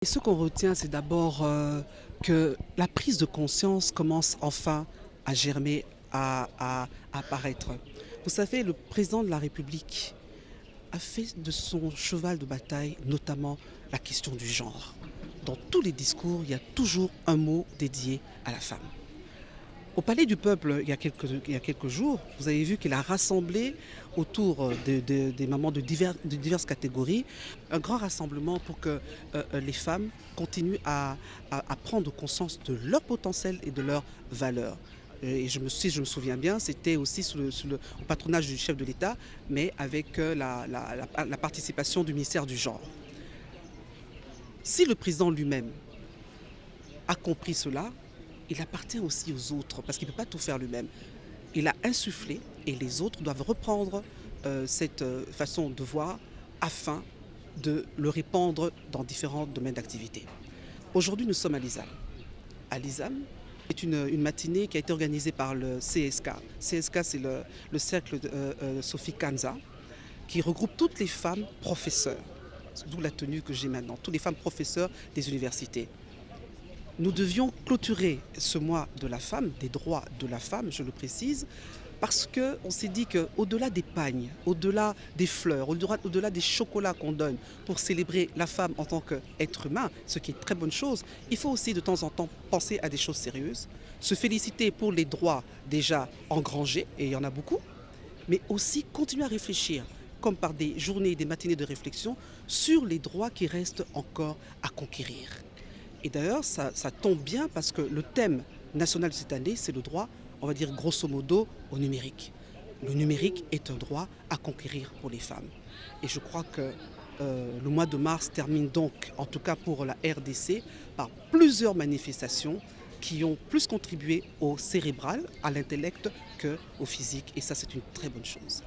Et ce qu'on retient, c'est d'abord que la prise de conscience commence enfin à germer, à apparaître. Vous savez, le président de la République a fait de son cheval de bataille notamment la question du genre. Dans tous les discours, il y a toujours un mot dédié à la femme. Au Palais du Peuple, il y a quelques jours, vous avez vu qu'il a rassemblé autour des mamans de diverses catégories un grand rassemblement pour que les femmes continuent à prendre conscience de leur potentiel et de leurs valeurs. Et si je me souviens bien, c'était aussi au patronage du chef de l'État, mais avec la participation du ministère du Genre. Si le président lui-même a compris cela, il appartient aussi aux autres, parce qu'il ne peut pas tout faire lui-même. Il a insufflé et les autres doivent reprendre cette façon de voir afin de le répandre dans différents domaines d'activité. Aujourd'hui, nous sommes à l'ISAM. À l'ISAM, c'est une matinée qui a été organisée par le CSK. CSK, c'est le cercle de Sophie Kanza, qui regroupe toutes les femmes professeurs, d'où la tenue que j'ai maintenant, toutes les femmes professeurs des universités. Nous devions clôturer ce mois de la femme, des droits de la femme, je le précise, parce qu'on s'est dit qu'au-delà des pagnes, au-delà des fleurs, au-delà des chocolats qu'on donne pour célébrer la femme en tant qu'être humain, ce qui est une très bonne chose, il faut aussi de temps en temps penser à des choses sérieuses, se féliciter pour les droits déjà engrangés, et il y en a beaucoup, mais aussi continuer à réfléchir, comme par des journées, des matinées de réflexion, sur les droits qui restent encore à conquérir. Et d'ailleurs, ça tombe bien parce que le thème national de cette année, c'est le droit, on va dire grosso modo, au numérique. Le numérique est un droit à conquérir pour les femmes. Et je crois que le mois de mars termine donc, en tout cas pour la RDC, par plusieurs manifestations qui ont plus contribué au cérébral, à l'intellect qu'au physique. Et ça, c'est une très bonne chose.